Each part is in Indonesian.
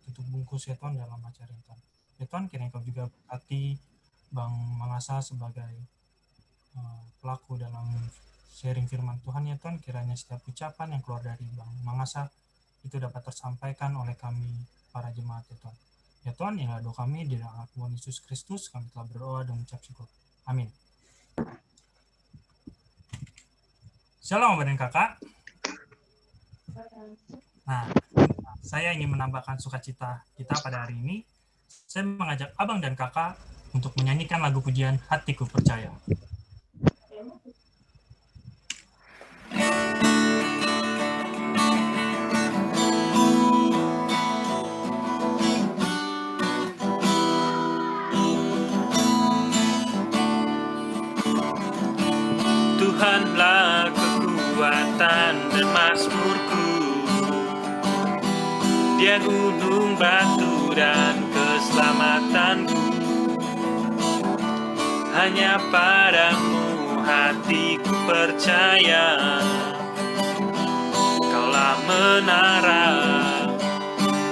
tutup bungkus ya Tuhan dalam acara ini Tuhan. Ya Tuhan, kiranya Kau juga berkati Bang Mangasa sebagai pelaku dalam sharing firman Tuhan ya Tuhan. Kiranya setiap ucapan yang keluar dari Bang Mangasa itu dapat tersampaikan oleh kami para jemaat ya Tuhan. Ya Tuhan, inilah doa kami di dalam Tuhan Yesus Kristus, kami telah berdoa dan mengucap syukur. Amin. Shalom Bapak dan Kakak. Nah, saya ingin menambahkan sukacita kita pada hari ini. Saya mengajak Abang dan Kakak untuk menyanyikan lagu pujian Hatiku Percaya. Tuhanlah kekuatan dan mazmurku, Dia gunung batu dan keselamatanku. Hanya padamu hatiku percaya, Kaulah menara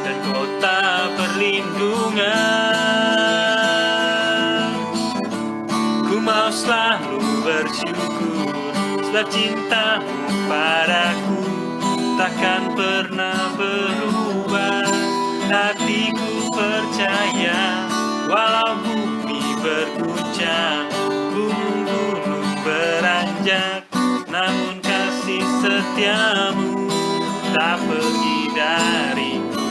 dan kota perlindungan. Ku mau selalu bersyukur sebab cintamu padaku takkan pernah berubah. Hatiku percaya walau bumi berguncang, gunung-gunung beranjak, namun kasih setiamu tak pergi dariku.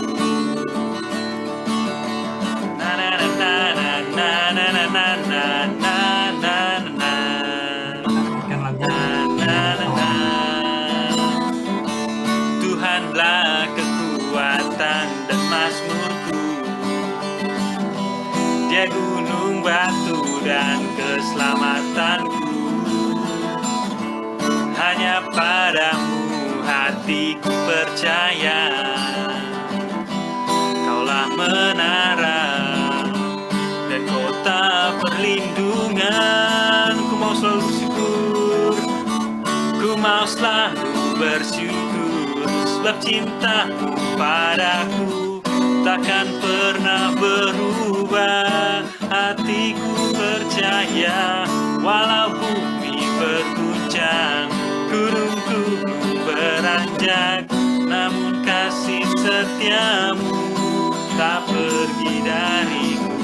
Na na na na na na na na na na na na. Tuhanlah kekuatan dan mazmurku, Dia gunung batu dan keselamatanku. Hanya padamu hatiku percaya, Kaulah menara dan kota perlindungan. Ku mau selalu bersyukur, ku mau selalu bersyukur sebab cintamu padaku takkan pernah berubah. Hatiku percaya walau bumi berguncang, gunung-gunung beranjak, namun kasih setiamu tak pergi dariku.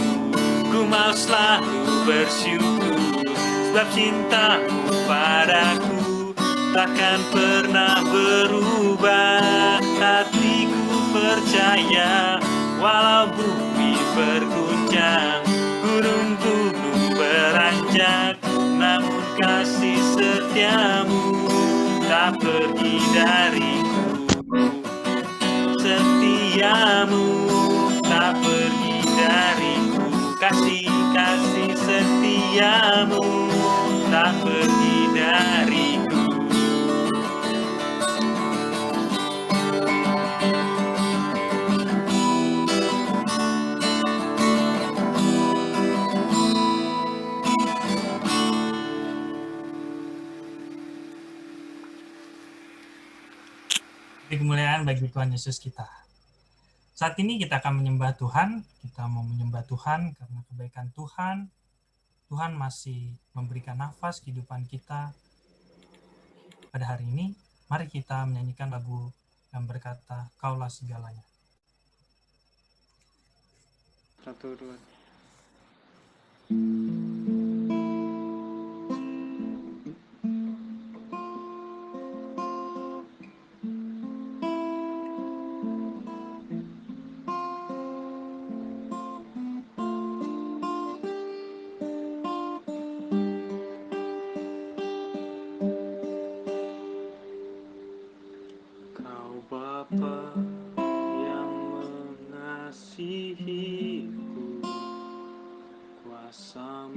Ku mau selalu bersyukur sebab cintamu padaku takkan pernah berubah. Hatiku percaya walau bumi berguncang, gunung-gunung beranjak, namun kasih setiamu tak pergi dariku. Setiamu tak pergi dariku. Kasih setiamu tak pergi dariku. Kemuliaan bagi Tuhan Yesus kita. Saat ini kita akan menyembah Tuhan. Kita mau menyembah Tuhan karena kebaikan Tuhan. Tuhan masih memberikan nafas kehidupan kita pada hari ini. Mari kita menyanyikan lagu yang berkata, Kaulah segalanya. 1, 2. Kau Bapa yang mengasihiku, kuasa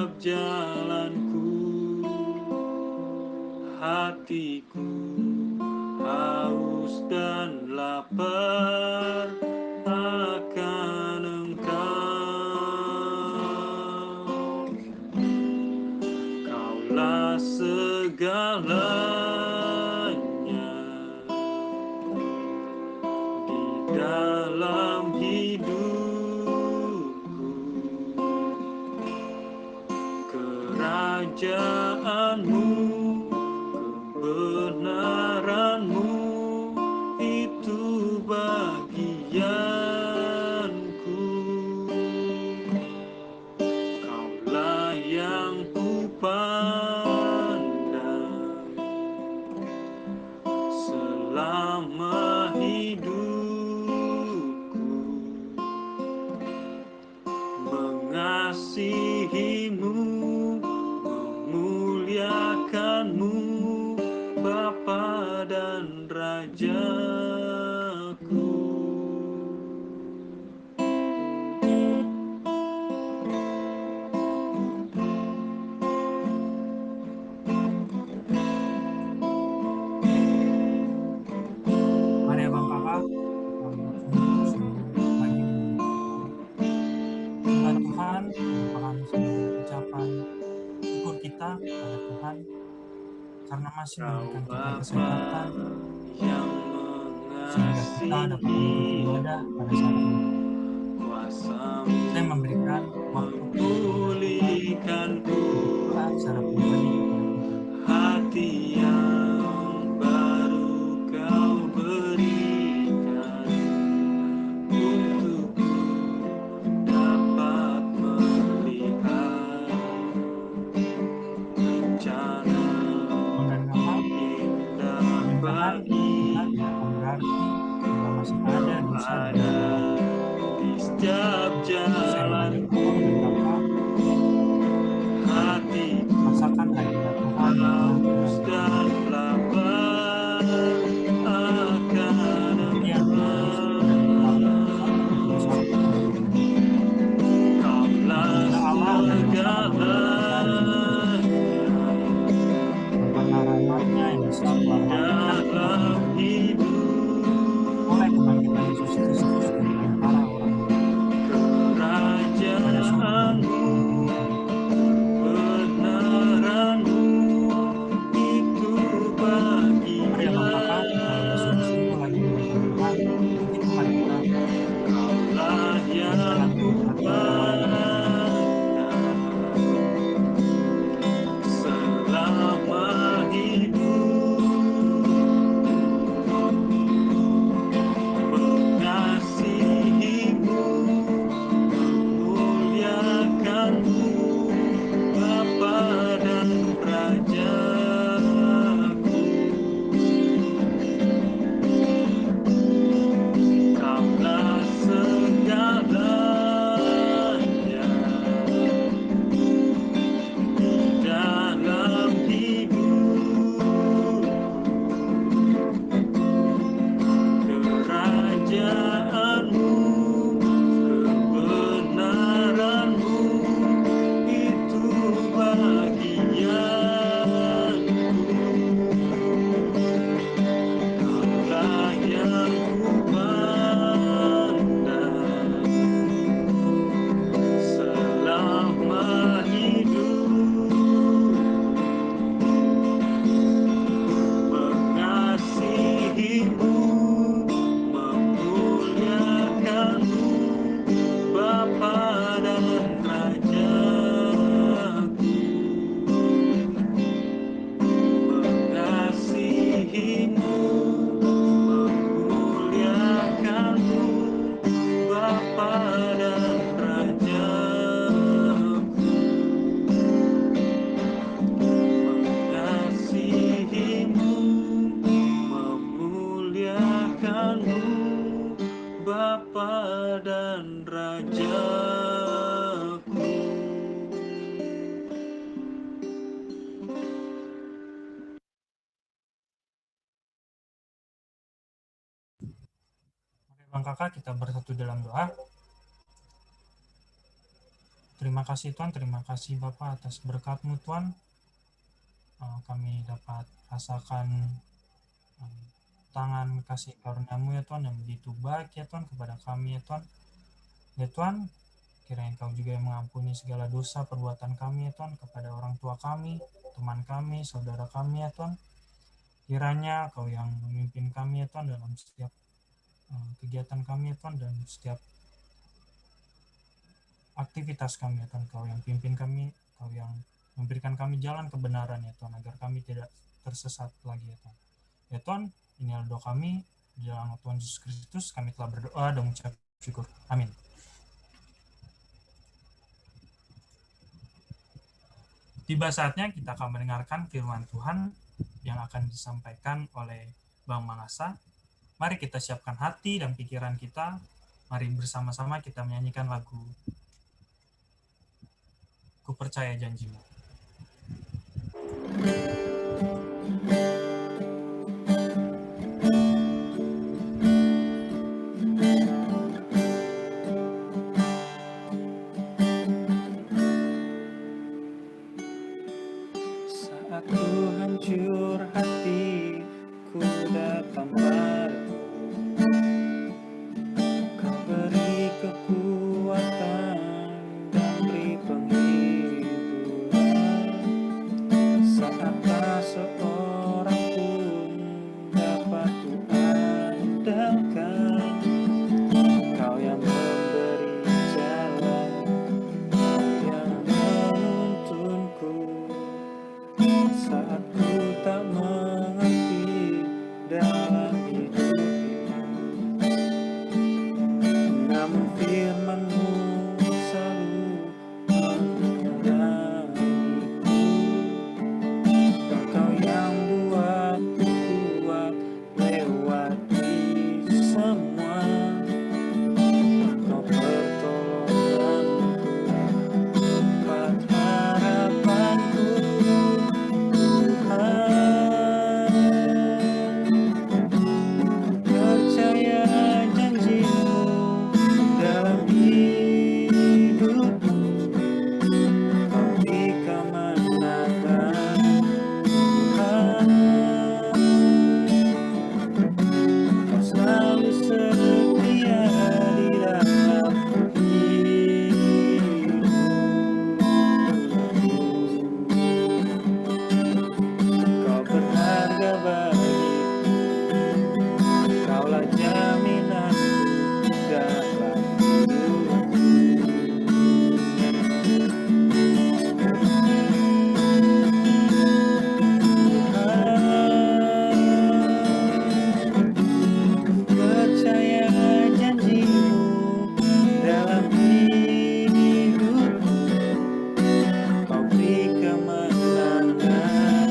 setiap jalanku, hatiku haus dan lapar akan Engkau. Kaulah segalanya di dalam hidupku. Kerajaanmu, kebenaranmu, itu bagianku. Kaulah yang kupandang selama hidupku, mengasihimu, memuliakanmu, Bapa dan Rajaku. Mari Abang Kakak, kita bersungguh lagi menyembah Tuhan. Menyembah Tuhan merupakan sebagai ucapan syukur kita pada Tuhan karena masih Kau memberikan kita Bapa kesehatan yang sehingga kita dapat mengikuti mengasihi, ibadah pada saat ini. kuasa-Mu Saya memberikan waktu untuk beribadah Tuhan, memulihkanku, untuk kita secara pribadi kepada Tuhan. hati yang baru Kau berikan untukku dapat melihat rencana Bang dan Kakak, indah pernikahan kita bagi tidak akan berarti bila masih ada dosa dalam ada hubungan kita. di setiap Saya mengajak jalanku, Abang dan Kakak, mari hatiku rasakan hadirat Tuhan yang turut haus dalam hidup dan kita. lapar akan Demikian tertulis dalam Ibrani 1:21 sampai dengan 2. Kaulah Terpujilah Allah dan Bapa Tuhan kita Yesus Kristus, segalanya yang karena rahmat-Nya yang besar di telah membangkitkan kita dalam kembali hidup, oleh kebangkitan Yesus Kristus dari antara orang mati, pada suruh hidup kerajaanmu, dulu-dulu kita. kebenaranmu, itu Mari Abang Kakak, kita bersungguh-sungguh lagi menyembah Tuhan. Untuk itu mari kita Kaulah yang menjalani beberapa doa yang berikut ini. selama hidup, mengasihimu, memuliakanmu, Bapa dan Rajaku. Kaulah segalanya di dalam hidup, kerajaanmu, kebenaranmu, itu bagianku. Kaulah yang kupandang selama hidup, mengasihimu, memuliakanmu, Bapa dan Rajaku, mengasihimu, memuliakanmu, Bapa dan Rajaku, mengasihimu, memuliakanmu, Bapa dan Rajaku. Mari Abang Kakak, kita bersatu dalam doa. Terima kasih Tuhan, terima kasih Bapa atas berkat-Mu Tuhan. Kami dapat rasakan tangan kasih karunia-Mu ya Tuhan yang begitu baik ya Tuhan kepada kami ya Tuhan. Ya Tuhan, kiranya Engkau juga yang mengampuni segala dosa perbuatan kami ya Tuhan kepada orang tua kami, teman kami, saudara kami ya Tuhan. Kiranya Kau yang memimpin kami ya Tuhan dalam setiap kegiatan kami ya Tuhan, dan setiap aktivitas kami ya Tuhan. Kau yang pimpin kami, Kau yang memberikan kami jalan kebenaran ya Tuhan, agar kami tidak tersesat lagi ya Tuhan. Ya Tuhan, ini adalah doa kami, di dalam nama Tuhan Yesus Kristus kami telah berdoa dan mengucap syukur. Amin. Tiba saatnya kita akan mendengarkan firman Tuhan yang akan disampaikan oleh Bang Mangasa. Mari kita siapkan hati dan pikiran kita. Mari bersama-sama kita menyanyikan lagu Ku Percaya Janji-Mu. Saat ku hancur hati, ku datang padamu. Kau beri kekuatan dan beri penghiburan. Saat tak seorang pun dapat ku andalkan, Kau yang memberi jalan, Kau yang menuntunku. Saat ku tak mengerti dalam hidup ini, namun firman-Mu selalu menerangiku. Engkau yang buatku kuat lewati semua. Engkau pertolonganku, tempat harapanku, Tuhan. Percaya janji-Mu dalam hidupku. Kau beri kemenangan, Tuhan. Kau selalu setia di dalam hidupku. Kau berharga bagiku, Kaulah jaminanku dalam hidupku. Percaya janji-Mu dalam hidupku. Kau beri kemenangan, Tuhan.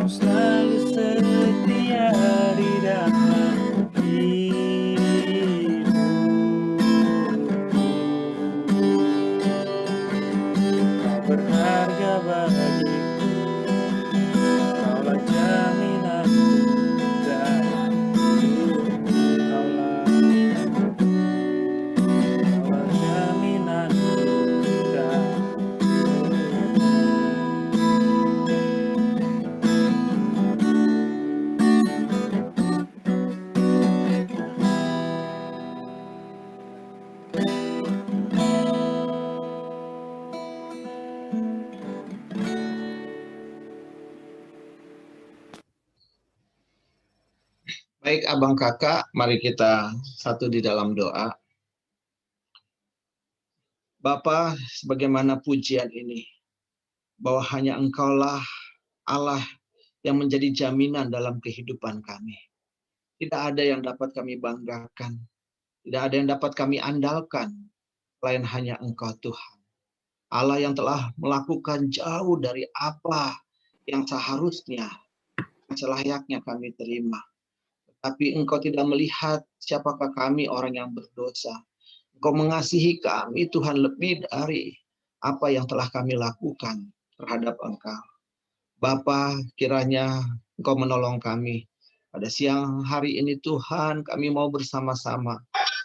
Kau selalu setia di dalam hidupku. Kau berharga bagiku, Kaulah jaminanku dalam hidupku. Kaulah jaminanku dalam Baik abang kakak, mari kita satu di dalam doa. Bapa, sebagaimana pujian ini, bahwa hanya Engkaulah Allah yang menjadi jaminan dalam kehidupan kami. Tidak ada yang dapat kami banggakan, tidak ada yang dapat kami andalkan, selain hanya Engkau Tuhan. Allah yang telah melakukan jauh dari apa yang seharusnya, selayaknya kami terima. Tapi Engkau tidak melihat siapakah kami orang yang berdosa. Engkau mengasihi kami Tuhan lebih dari apa yang telah kami lakukan terhadap Engkau. Bapa, kiranya Engkau menolong kami. Pada siang hari ini Tuhan, kami mau bersama-sama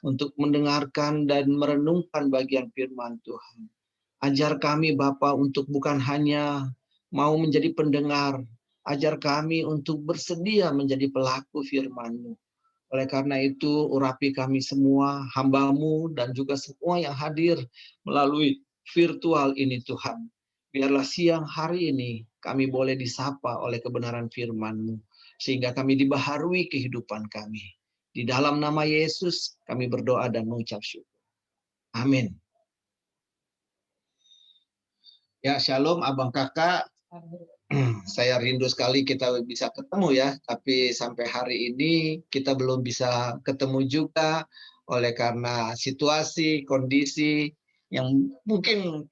untuk mendengarkan dan merenungkan bagian firman Tuhan. Ajar kami Bapa untuk bukan hanya mau menjadi pendengar, ajar kami untuk bersedia menjadi pelaku firman-Mu. Oleh karena itu, urapi kami semua, hamba-Mu dan juga semua yang hadir melalui virtual ini Tuhan. Biarlah siang hari ini kami boleh disapa oleh kebenaran firman-Mu, sehingga kami dibaharui kehidupan kami. Di dalam nama Yesus kami berdoa dan mengucap syukur. Amin. Ya, shalom abang kakak. Saya rindu sekali kita bisa ketemu ya, tapi sampai hari ini kita belum bisa ketemu juga oleh karena situasi, kondisi yang mungkin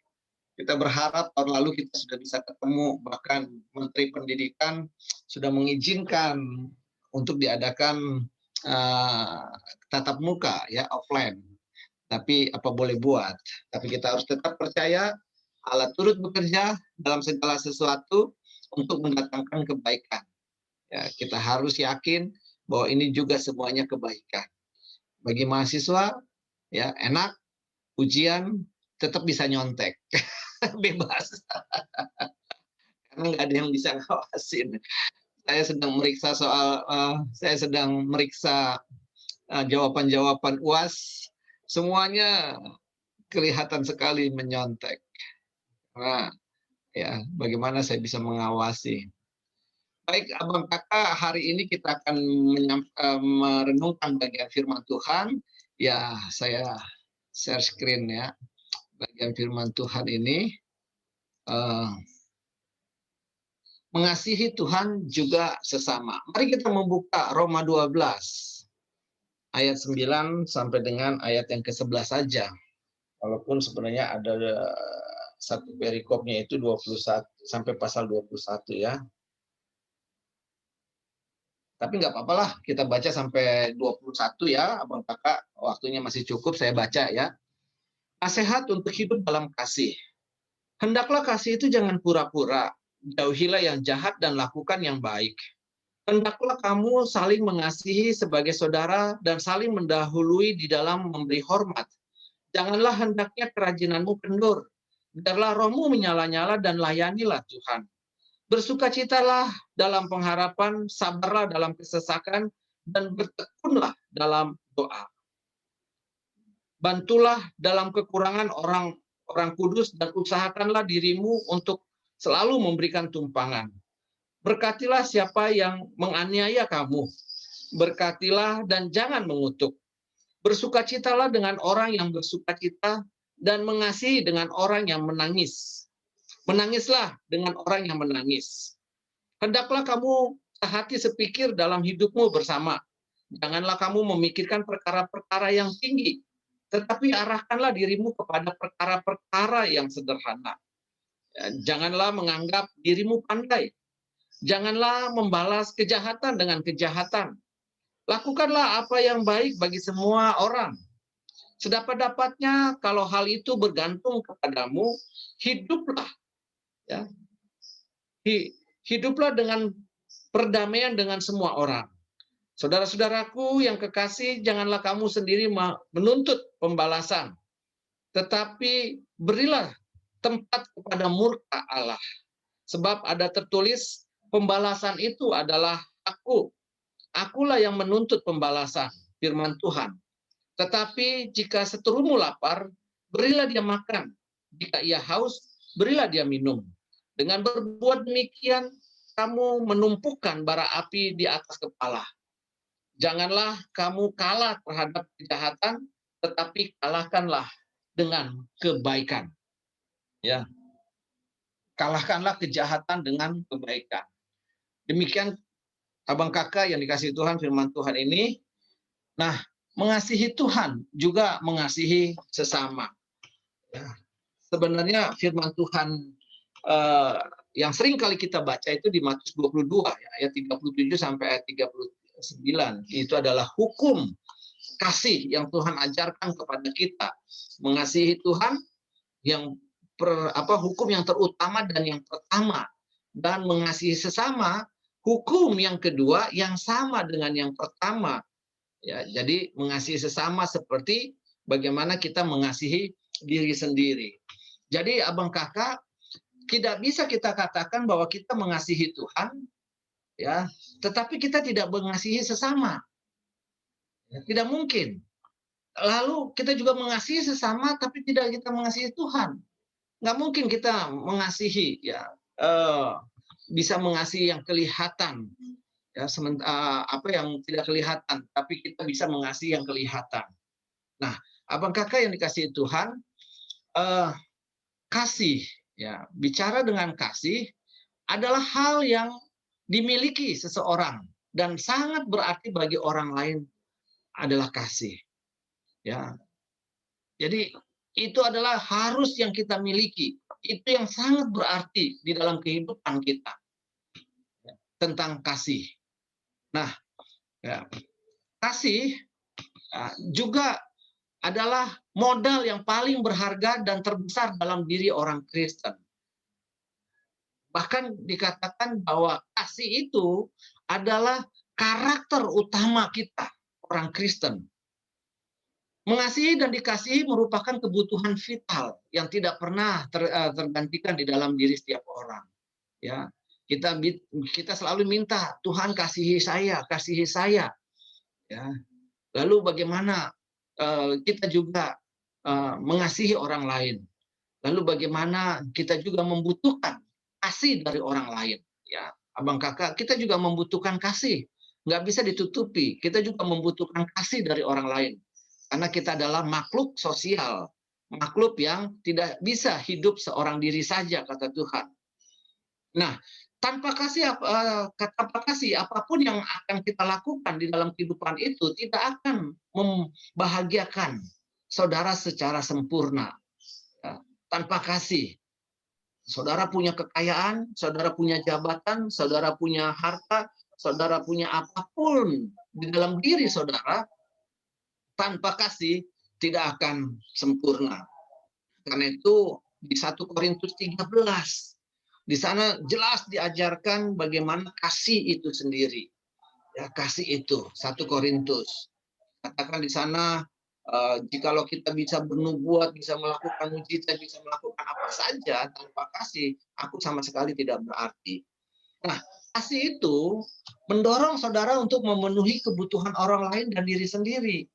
kita berharap tahun lalu kita sudah bisa ketemu, bahkan Menteri Pendidikan sudah mengizinkan untuk diadakan tatap muka ya, offline. Tapi apa boleh buat, tapi kita harus tetap percaya Allah turut bekerja dalam segala sesuatu untuk mendatangkan kebaikan. Ya, kita harus yakin bahwa ini juga semuanya kebaikan. Bagi mahasiswa, ya enak, ujian tetap bisa nyontek, bebas. Karena nggak ada yang bisa ngawasin. Saya sedang meriksa jawaban-jawaban UAS, semuanya kelihatan sekali menyontek. Nah, ya, bagaimana saya bisa mengawasi? Baik, abang kakak, hari ini kita akan merenungkan bagian firman Tuhan. Ya, saya share screen ya. Bagian firman Tuhan ini mengasihi Tuhan juga sesama. Mari kita membuka Roma 12 ayat 9 sampai dengan ayat yang ke-11 saja. Walaupun sebenarnya ada satu perikopnya itu 21 sampai pasal 21 ya. Tapi nggak apa-apa lah, kita baca sampai 21 ya, abang kakak, waktunya masih cukup, saya baca ya. Nasihat untuk hidup dalam kasih. Hendaklah kasih itu jangan pura-pura, jauhilah yang jahat dan lakukan yang baik. Hendaklah kamu saling mengasihi sebagai saudara dan saling mendahului di dalam memberi hormat. Janganlah hendaknya kerajinanmu kendur. Biarlah rohmu menyala-nyala dan layanilah Tuhan. Bersukacitalah dalam pengharapan, sabarlah dalam kesesakan, dan bertekunlah dalam doa. Bantulah dalam kekurangan orang kudus dan usahakanlah dirimu untuk selalu memberikan tumpangan. Berkatilah siapa yang menganiaya kamu. Berkatilah dan jangan mengutuk. Bersukacitalah dengan orang yang bersukacita dan mengasihi dengan orang yang menangis. Menangislah dengan orang yang menangis. Hendaklah kamu sehati sepikir dalam hidupmu bersama. Janganlah kamu memikirkan perkara-perkara yang tinggi, tetapi arahkanlah dirimu kepada perkara-perkara yang sederhana. Janganlah menganggap dirimu pandai. Janganlah membalas kejahatan dengan kejahatan. Lakukanlah apa yang baik bagi semua orang. Sedapat-dapatnya kalau hal itu bergantung kepadamu, hiduplah. Ya. Hiduplah dengan perdamaian dengan semua orang. Saudara-saudaraku yang kekasih, janganlah kamu sendiri menuntut pembalasan, tetapi berilah tempat kepada murka Allah. Sebab ada tertulis, pembalasan itu adalah aku. Akulah yang menuntut pembalasan, firman Tuhan. Tetapi jika seterumu lapar, berilah dia makan. Jika ia haus, berilah dia minum. Dengan berbuat demikian, kamu menumpukan bara api di atas kepala. Janganlah kamu kalah terhadap kejahatan, tetapi kalahkanlah dengan kebaikan. Ya, kalahkanlah kejahatan dengan kebaikan. Demikian abang kakak yang dikasihi Tuhan, firman Tuhan ini. Nah, mengasihi Tuhan juga mengasihi sesama. Ya, sebenarnya firman Tuhan yang sering kali kita baca itu di Matius 22 ya, ayat 37 sampai ayat 39. Itu adalah hukum kasih yang Tuhan ajarkan kepada kita. Mengasihi Tuhan yang hukum yang terutama dan yang pertama, dan mengasihi sesama hukum yang kedua yang sama dengan yang pertama. Ya, jadi mengasihi sesama seperti bagaimana kita mengasihi diri sendiri. Jadi abang kakak, tidak bisa kita katakan bahwa kita mengasihi Tuhan, ya, tetapi kita tidak mengasihi sesama. Tidak mungkin. Lalu kita juga mengasihi sesama, tapi tidak kita mengasihi Tuhan. Nggak mungkin kita mengasihi, ya, bisa mengasihi yang kelihatan, ya, apa yang tidak kelihatan, tapi kita bisa mengasihi yang kelihatan. Nah, abang kakak yang dikasihi Tuhan, kasih, ya, bicara dengan kasih adalah hal yang dimiliki seseorang dan sangat berarti bagi orang lain adalah kasih. Ya, jadi itu adalah harus yang kita miliki. Itu yang sangat berarti di dalam kehidupan kita tentang kasih. Nah, ya, kasih juga adalah modal yang paling berharga dan terbesar dalam diri orang Kristen. Bahkan dikatakan bahwa kasih itu adalah karakter utama kita, orang Kristen. Mengasihi dan dikasihi merupakan kebutuhan vital yang tidak pernah tergantikan di dalam diri setiap orang. Ya, kita selalu minta Tuhan kasihi saya, kasihi saya. Ya, lalu bagaimana kita juga mengasihi orang lain? Lalu bagaimana kita juga membutuhkan kasih dari orang lain? Ya, abang kakak, kita juga membutuhkan kasih. Nggak bisa ditutupi. Kita juga membutuhkan kasih dari orang lain. Karena kita adalah makhluk sosial, makhluk yang tidak bisa hidup seorang diri saja, kata Tuhan. Nah, tanpa kasih, apapun yang akan kita lakukan di dalam kehidupan itu tidak akan membahagiakan saudara secara sempurna. Ya, tanpa kasih, saudara punya kekayaan, saudara punya jabatan, saudara punya harta, saudara punya apapun di dalam diri saudara, tanpa kasih tidak akan sempurna. Karena itu di 1 Korintus 13, di sana jelas diajarkan bagaimana kasih itu sendiri. Ya, kasih itu 1 Korintus. Katakan di sana, jikalau kita bisa bernubuat, bisa melakukan mujizat, bisa melakukan apa saja tanpa kasih, aku sama sekali tidak berarti. Nah, kasih itu mendorong saudara untuk memenuhi kebutuhan orang lain dan diri sendiri.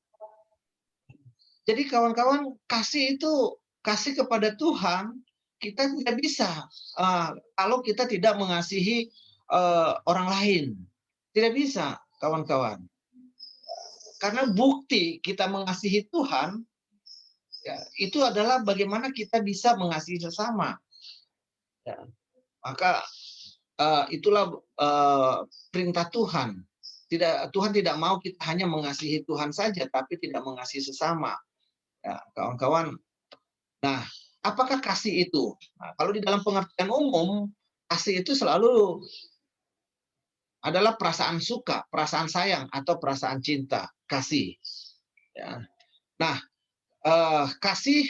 Jadi kawan-kawan, kasih itu, kasih kepada Tuhan, kita tidak bisa kalau kita tidak mengasihi orang lain. Tidak bisa, kawan-kawan. Karena bukti kita mengasihi Tuhan, ya, itu adalah bagaimana kita bisa mengasihi sesama. Ya, maka itulah perintah Tuhan. Tuhan tidak mau kita hanya mengasihi Tuhan saja, tapi tidak mengasihi sesama. Ya, kawan-kawan. Nah, apakah kasih itu? Nah, kalau di dalam pengertian umum, kasih itu selalu adalah perasaan suka, perasaan sayang, atau perasaan cinta, kasih. Ya. Nah, kasih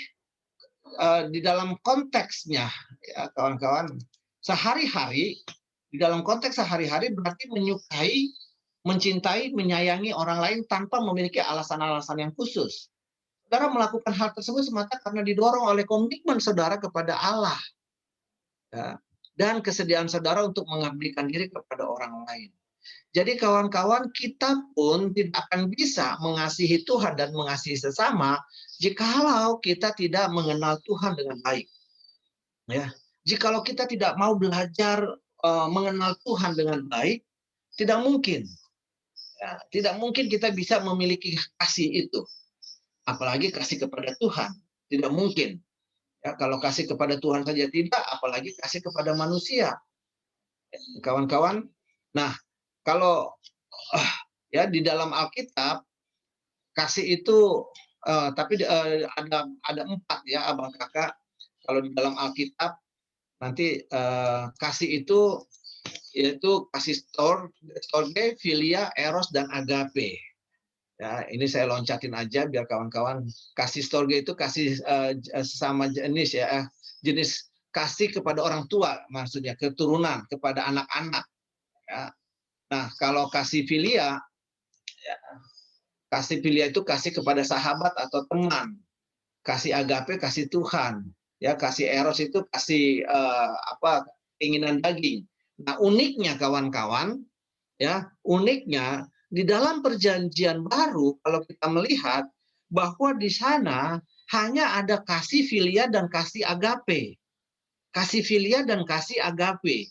di dalam konteksnya, ya, kawan-kawan, sehari-hari, di dalam konteks sehari-hari berarti menyukai, mencintai, menyayangi orang lain tanpa memiliki alasan-alasan yang khusus. Saudara melakukan hal tersebut semata karena didorong oleh komitmen saudara kepada Allah, ya, dan kesediaan saudara untuk mengabdikan diri kepada orang lain. Jadi kawan-kawan, kita pun tidak akan bisa mengasihi Tuhan dan mengasihi sesama jikalau kita tidak mengenal Tuhan dengan baik. Ya, jikalau kita tidak mau belajar mengenal Tuhan dengan baik, tidak mungkin. Ya, tidak mungkin kita bisa memiliki kasih itu. Apalagi kasih kepada Tuhan, tidak mungkin. Ya, kalau kasih kepada Tuhan saja tidak, apalagi kasih kepada manusia, kawan-kawan. Nah, kalau ya di dalam Alkitab kasih itu, tapi ada 4 ya, abang kakak. Kalau di dalam Alkitab nanti kasih itu yaitu kasih storge, filia, eros, dan agape. Ya, ini saya loncatin aja biar kawan-kawan. Kasih storge itu kasih sesama jenis, ya, jenis kasih kepada orang tua, maksudnya keturunan, kepada anak-anak. Ya. Nah, kalau kasih filia, ya, Kasih filia itu kasih kepada sahabat atau teman. Kasih agape, kasih Tuhan. Ya, kasih eros itu kasih keinginan daging. Nah, uniknya kawan-kawan, ya, uniknya di dalam perjanjian baru kalau kita melihat bahwa di sana hanya ada kasih filia dan kasih agape. Kasih filia dan kasih agape.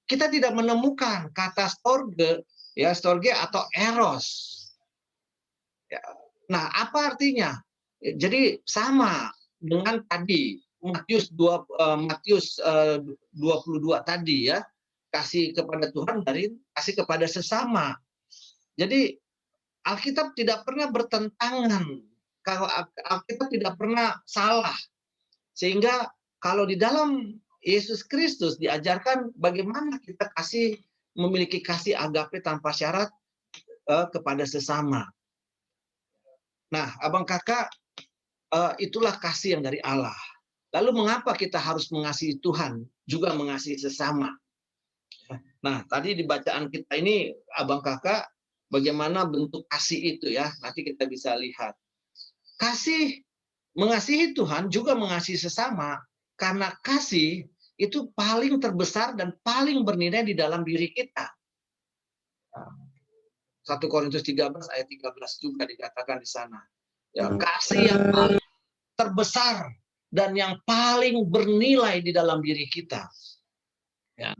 Kita tidak menemukan kata storge, ya, storge atau eros. Ya. Nah, apa artinya? Jadi sama dengan tadi Matius 22 tadi, ya, kasih kepada Tuhan dari kasih kepada sesama. Jadi Alkitab tidak pernah bertentangan. Kalau Alkitab tidak pernah salah. Sehingga kalau di dalam Yesus Kristus diajarkan bagaimana kita memiliki kasih agape tanpa syarat kepada sesama. Nah, abang kakak, itulah kasih yang dari Allah. Lalu mengapa kita harus mengasihi Tuhan, juga mengasihi sesama? Nah, tadi di bacaan kita ini, abang kakak, bagaimana bentuk kasih itu, ya? Nanti kita bisa lihat. Mengasihi Tuhan juga mengasihi sesama, karena kasih itu paling terbesar dan paling bernilai di dalam diri kita. 1 Korintus 13 ayat 13 juga dikatakan di sana. Ya, kasih yang paling terbesar dan yang paling bernilai di dalam diri kita. Ya.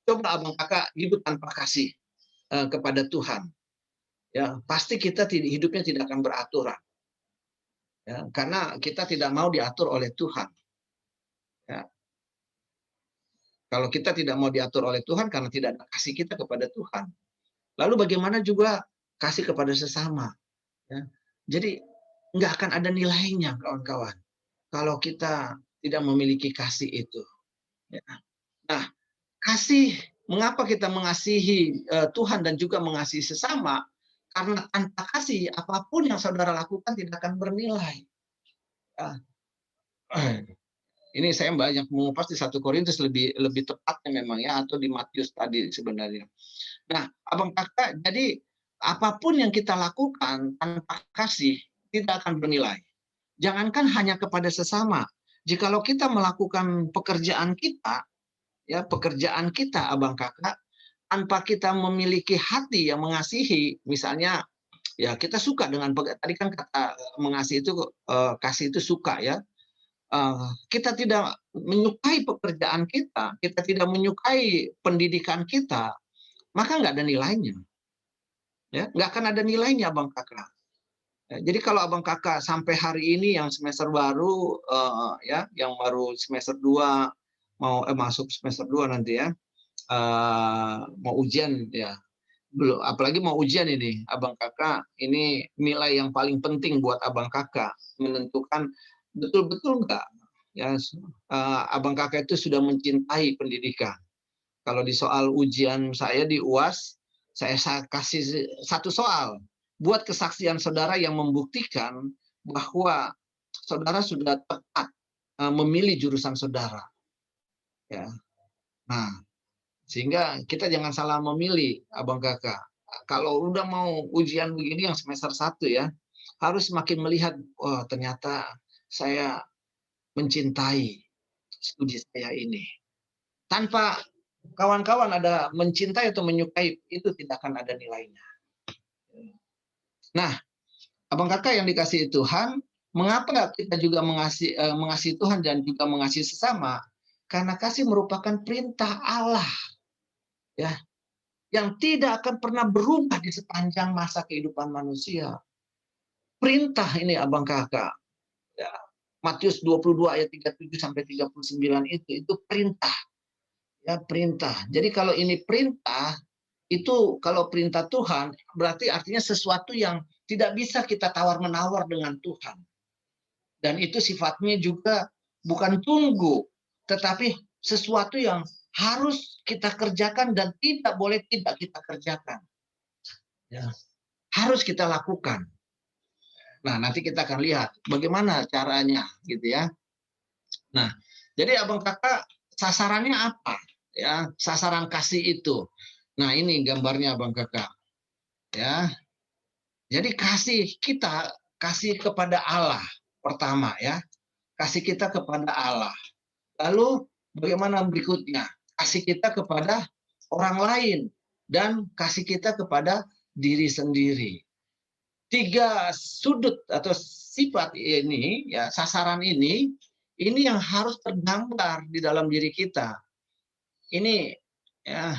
Coba abang kakak hidup tanpa kasih kepada Tuhan. Ya, pasti kita hidupnya tidak akan beraturan. Ya, karena kita tidak mau diatur oleh Tuhan. Ya. Kalau kita tidak mau diatur oleh Tuhan karena tidak ada kasih kita kepada Tuhan. Lalu bagaimana juga kasih kepada sesama. Ya. Jadi nggak akan ada nilainya, kawan-kawan, kalau kita tidak memiliki kasih itu. Ya. Nah, mengapa kita mengasihi Tuhan dan juga mengasihi sesama? Karena tanpa kasih, apapun yang saudara lakukan tidak akan bernilai. Ya. Ini saya banyak mengupas di 1 Korintus lebih tepatnya memang, ya, atau di Matius tadi sebenarnya. Nah, abang kakak, jadi apapun yang kita lakukan tanpa kasih tidak akan bernilai. Jangankan hanya kepada sesama. Jikalau kita melakukan pekerjaan kita, ya, pekerjaan kita, abang kakak, tanpa kita memiliki hati yang mengasihi, misalnya, ya, kita suka dengan tadi kan kata mengasihi itu kasih itu suka, ya. Kita tidak menyukai pekerjaan kita tidak menyukai pendidikan kita, maka nggak ada nilainya. Ya, nggak akan ada nilainya, abang kakak. Ya, jadi kalau abang kakak sampai hari ini yang semester baru, ya, yang baru semester 2 mau masuk semester 2 nanti, ya, mau ujian, ya, belum, apalagi mau ujian ini, abang kakak, ini nilai yang paling penting buat abang kakak menentukan betul-betul nggak, ya, abang kakak itu sudah mencintai pendidikan. Kalau di soal ujian saya di UAS, saya kasih satu soal buat kesaksian saudara yang membuktikan bahwa saudara sudah tepat memilih jurusan saudara. Ya. Nah, sehingga kita jangan salah memilih, abang kakak. Kalau udah mau ujian begini yang semester 1, ya, harus makin melihat, oh, ternyata saya mencintai studi saya ini. Tanpa kawan-kawan ada mencintai atau menyukai, itu tidak akan ada nilainya. Nah, abang kakak yang dikasihi Tuhan, mengapa kita juga mengasihi Tuhan dan juga mengasihi sesama? Karena kasih merupakan perintah Allah, ya, yang tidak akan pernah berubah di sepanjang masa kehidupan manusia. Perintah ini, abang kakak, ya, Matius 22 ayat 37 sampai 39 itu perintah. Ya, perintah. Jadi kalau ini perintah, itu kalau perintah Tuhan berarti artinya sesuatu yang tidak bisa kita tawar-menawar dengan Tuhan. Dan itu sifatnya juga bukan tunggu, tetapi sesuatu yang harus kita kerjakan dan tidak boleh tidak kita kerjakan. Ya. Harus kita lakukan. Nah, nanti kita akan lihat bagaimana caranya, gitu, ya. Nah, jadi abang kakak, sasarannya apa? Ya, sasaran kasih itu. Nah, ini gambarnya abang kakak. Ya. Jadi kasih kepada Allah pertama ya, kasih kita kepada Allah. Lalu bagaimana berikutnya? Kasih kita kepada orang lain dan kasih kita kepada diri sendiri. 3 sudut atau sifat ini ya, sasaran ini yang harus tergambar di dalam diri kita. Ini ya,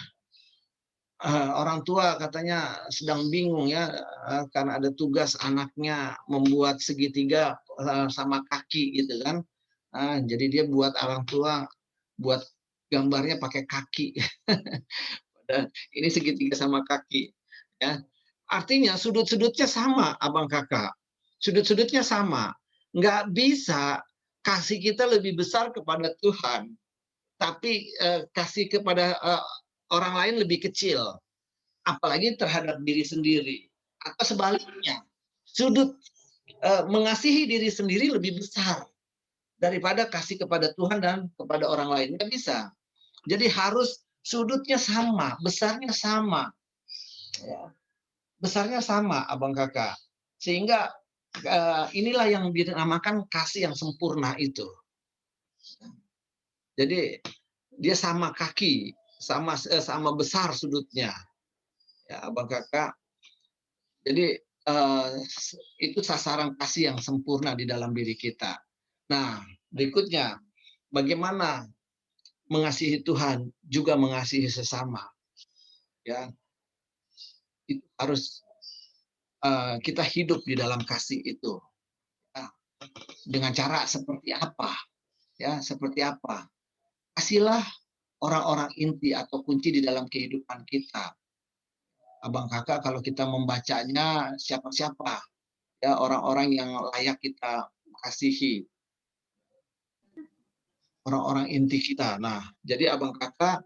orang tua katanya sedang bingung ya, karena ada tugas anaknya membuat segitiga sama kaki gitu kan. Jadi dia buat orang tua buat gambarnya pakai kaki. Dan ini segitiga sama kaki ya. Artinya sudut-sudutnya sama, abang kakak. Sudut-sudutnya sama. Nggak bisa kasih kita lebih besar kepada Tuhan, tapi kasih kepada orang lain lebih kecil. Apalagi terhadap diri sendiri. Atau sebaliknya, sudut mengasihi diri sendiri lebih besar daripada kasih kepada Tuhan dan kepada orang lain. Nggak bisa. Jadi harus sudutnya sama, besarnya sama. Ya. Besarnya sama, abang kakak. Sehingga inilah yang dinamakan kasih yang sempurna itu. Jadi dia sama kaki, sama besar sudutnya. Ya, abang kakak. Jadi itu sasaran kasih yang sempurna di dalam diri kita. Nah, berikutnya, bagaimana mengasihi Tuhan juga mengasihi sesama. Ya, itu harus kita hidup di dalam kasih itu. Ya, dengan cara seperti apa? Ya, seperti apa? Kasihlah orang-orang inti atau kunci di dalam kehidupan kita. Abang kakak, kalau kita membacanya siapa-siapa ya orang-orang yang layak kita kasihi, orang-orang inti kita. Nah, jadi abang kakak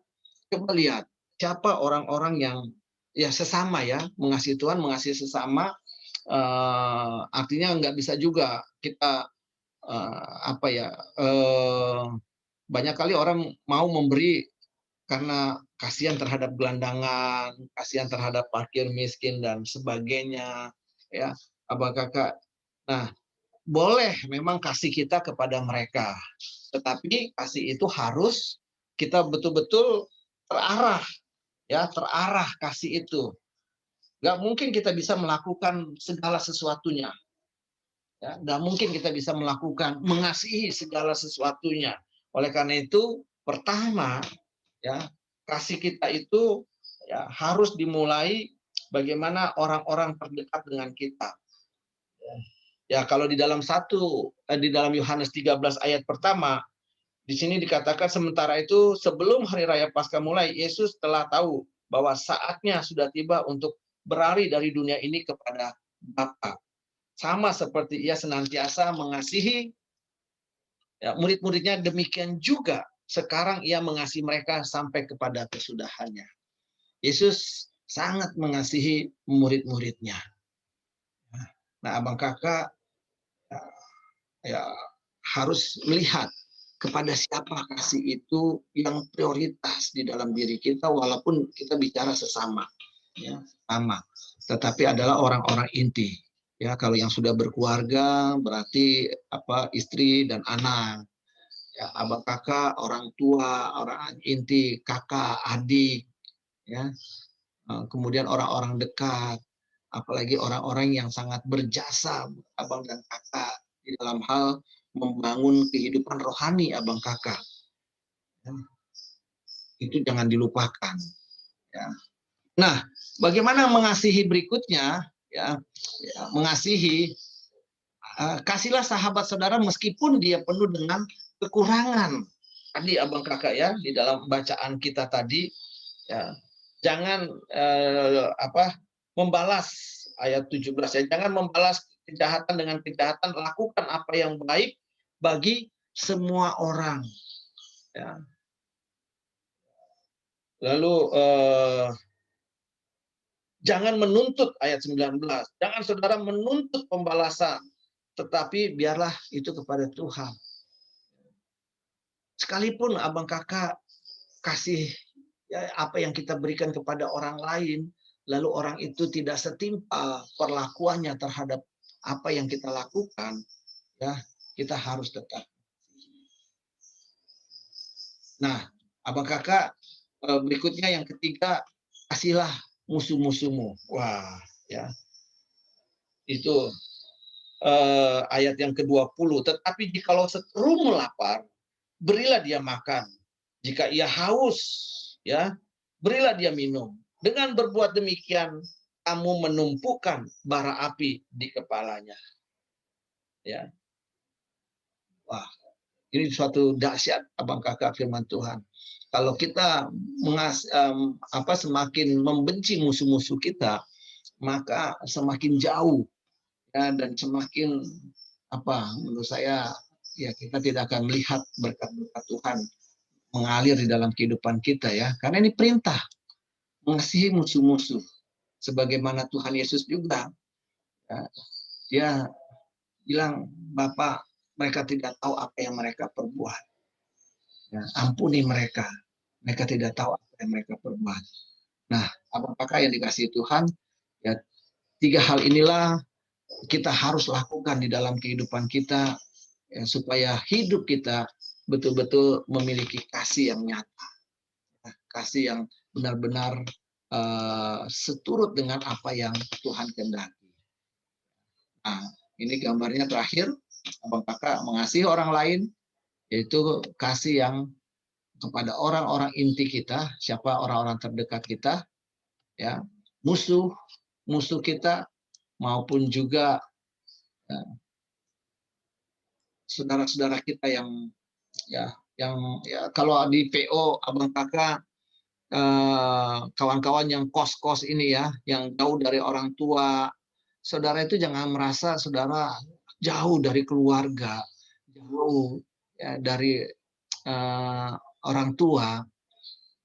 coba lihat siapa orang-orang yang ya sesama ya, mengasihi Tuhan, mengasihi sesama. Artinya nggak bisa juga kita apa ya, banyak kali orang mau memberi karena kasihan terhadap gelandangan, kasihan terhadap fakir miskin dan sebagainya, ya, abang kakak. Nah, boleh memang kasih kita kepada mereka, tetapi kasih itu harus kita betul-betul terarah, ya, terarah kasih itu. Nggak mungkin kita bisa melakukan segala sesuatunya, ya, nggak mungkin kita bisa melakukan mengasihi segala sesuatunya. Oleh karena itu, pertama, ya, kasih kita itu ya harus dimulai bagaimana orang-orang terdekat dengan kita. Ya, kalau di dalam di dalam Yohanes 13 ayat pertama, di sini dikatakan sementara itu sebelum hari raya Paskah mulai, Yesus telah tahu bahwa saatnya sudah tiba untuk berlari dari dunia ini kepada Bapa. Sama seperti ia senantiasa mengasihi ya, murid-muridnya, demikian juga sekarang ia mengasihi mereka sampai kepada kesudahannya. Yesus sangat mengasihi murid-muridnya. Nah, abang kakak ya harus melihat kepada siapa kasih itu yang prioritas di dalam diri kita, walaupun kita bicara sesama, ya, sama. Tetapi adalah orang-orang inti. Ya, kalau yang sudah berkeluarga berarti istri dan anak. Ya, abang kakak, orang tua, orang inti, kakak, adik, ya. Kemudian orang-orang dekat, apalagi orang-orang yang sangat berjasa abang dan kakak di dalam hal membangun kehidupan rohani abang kakak. Ya, itu jangan dilupakan. Ya. Nah, bagaimana mengasihi berikutnya? Ya, mengasihi, kasihlah sahabat saudara meskipun dia penuh dengan kekurangan. Tadi abang kakak ya di dalam bacaan kita tadi, ya, jangan membalas ayat 17 ya, jangan membalas kejahatan dengan kejahatan, lakukan apa yang baik bagi semua orang. Ya. Lalu jangan menuntut ayat 19. Jangan saudara menuntut pembalasan, tetapi biarlah itu kepada Tuhan. Sekalipun abang kakak kasih ya, apa yang kita berikan kepada orang lain, lalu orang itu tidak setimpal perlakuannya terhadap apa yang kita lakukan, ya kita harus tetap. Nah, abang kakak, berikutnya yang ketiga, kasihlah musuh-musuhmu. Wah, ya itu ayat yang ke-20. Tetapi jikalau seterumu lapar, berilah dia makan. Jika ia haus, ya berilah dia minum. Dengan berbuat demikian, kamu menumpukan bara api di kepalanya. Ya, wah, ini suatu dahsyat abang kakak firman Tuhan. Kalau kita semakin membenci musuh-musuh kita, maka semakin jauh, ya, dan semakin menurut saya, ya kita tidak akan melihat berkat-berkat Tuhan mengalir di dalam kehidupan kita, ya, karena ini perintah mengasihi musuh-musuh sebagaimana Tuhan Yesus juga, ya, dia bilang, Bapa, mereka tidak tahu apa yang mereka perbuat, ya, ampuni mereka tidak tahu apa yang mereka perbuat. Nah, apakah yang dikasihi Tuhan, ya, tiga hal inilah kita harus lakukan di dalam kehidupan kita, ya, supaya hidup kita betul-betul memiliki kasih yang nyata, kasih yang benar-benar seturut dengan apa yang Tuhan kehendaki. Nah, ini gambarnya terakhir, abang kakak mengasihi orang lain, yaitu kasih yang kepada orang-orang inti kita, siapa orang-orang terdekat kita, ya, musuh kita, maupun juga saudara-saudara kita yang kalau di PO abang kakak, kawan-kawan yang kos-kos ini, ya, yang jauh dari orang tua, saudara itu jangan merasa saudara jauh dari keluarga, jauh, ya, dari orang tua.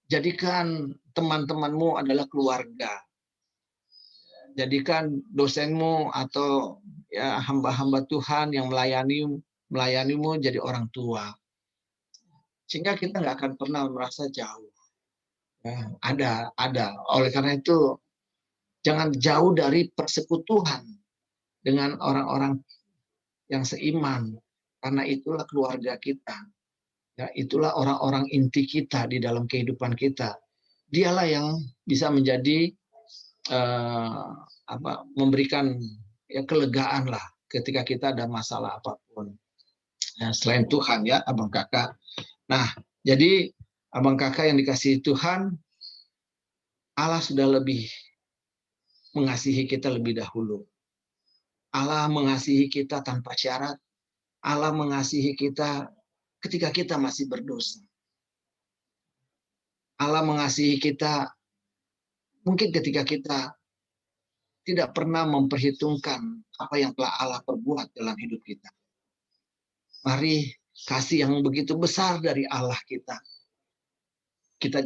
Jadikan teman-temanmu adalah keluarga. Jadikan dosenmu atau, ya, hamba-hamba Tuhan yang melayanimu jadi orang tua. Sehingga kita nggak akan pernah merasa jauh. Ya, ada. Oleh karena itu, jangan jauh dari persekutuan dengan orang-orang yang seiman, karena itulah keluarga kita. Ya, itulah orang-orang inti kita di dalam kehidupan kita. Dialah yang bisa menjadi memberikan, ya, kelegaan lah ketika kita ada masalah apapun. Ya, selain Tuhan, ya, abang kakak. Nah, jadi abang kakak yang dikasihi Tuhan, Allah sudah lebih mengasihi kita lebih dahulu. Allah mengasihi kita tanpa syarat. Allah mengasihi kita ketika kita masih berdosa. Allah mengasihi kita mungkin ketika kita tidak pernah memperhitungkan apa yang telah Allah perbuat dalam hidup kita. Mari kasih yang begitu besar dari Allah kita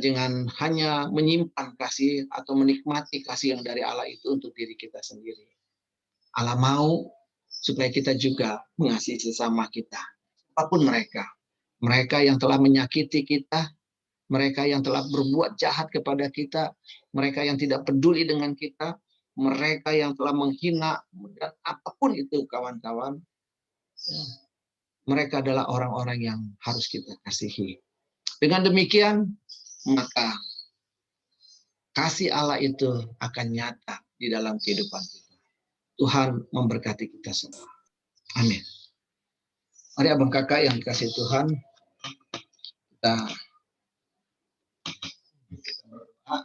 jangan hanya menyimpan kasih atau menikmati kasih yang dari Allah itu untuk diri kita sendiri. Allah mau supaya kita juga mengasihi sesama kita, apapun mereka. Mereka yang telah menyakiti kita, mereka yang telah berbuat jahat kepada kita, mereka yang tidak peduli dengan kita, mereka yang telah menghina, dan apapun itu kawan-kawan, mereka adalah orang-orang yang harus kita kasihi. Dengan demikian, maka kasih Allah itu akan nyata di dalam kehidupan kita. Tuhan memberkati kita semua. Amin. Mari abang kakak yang dikasih Tuhan, kita berdoa.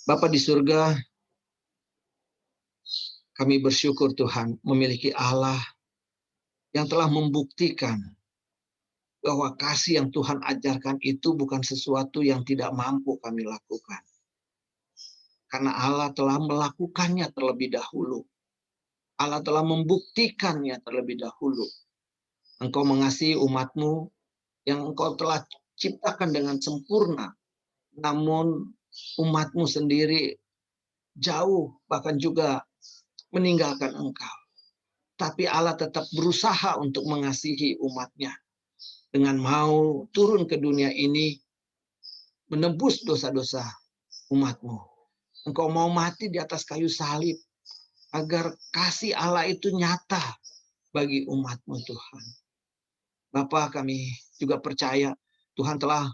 Bapa di surga, kami bersyukur Tuhan memiliki Allah yang telah membuktikan bahwa kasih yang Tuhan ajarkan itu bukan sesuatu yang tidak mampu kami lakukan. Karena Allah telah melakukannya terlebih dahulu. Allah telah membuktikannya terlebih dahulu. Engkau mengasihi umat-Mu yang Engkau telah ciptakan dengan sempurna. Namun umat-Mu sendiri jauh, bahkan juga meninggalkan Engkau. Tapi Allah tetap berusaha untuk mengasihi umat-Nya dengan mau turun ke dunia ini menebus dosa-dosa umat-Mu. Engkau mau mati di atas kayu salib agar kasih Allah itu nyata bagi umat-Mu, Tuhan. Bapa, kami juga percaya Tuhan telah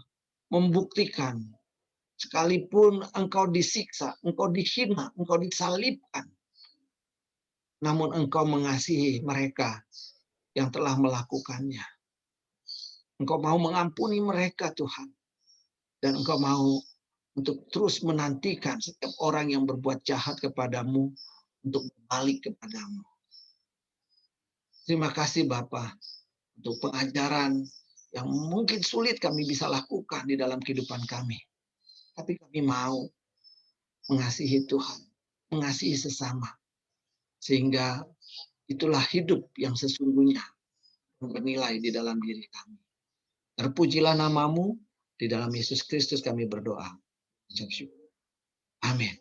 membuktikan sekalipun Engkau disiksa, Engkau dihina, Engkau disalibkan, namun Engkau mengasihi mereka yang telah melakukannya. Engkau mau mengampuni mereka, Tuhan. Dan Engkau mau untuk terus menantikan setiap orang yang berbuat jahat kepadamu untuk balik kepadamu. Terima kasih Bapa untuk pengajaran yang mungkin sulit kami bisa lakukan di dalam kehidupan kami. Tapi kami mau mengasihi Tuhan, mengasihi sesama. Sehingga itulah hidup yang sesungguhnya bernilai di dalam diri kami. Terpujilah nama-Mu, di dalam Yesus Kristus kami berdoa. Amin.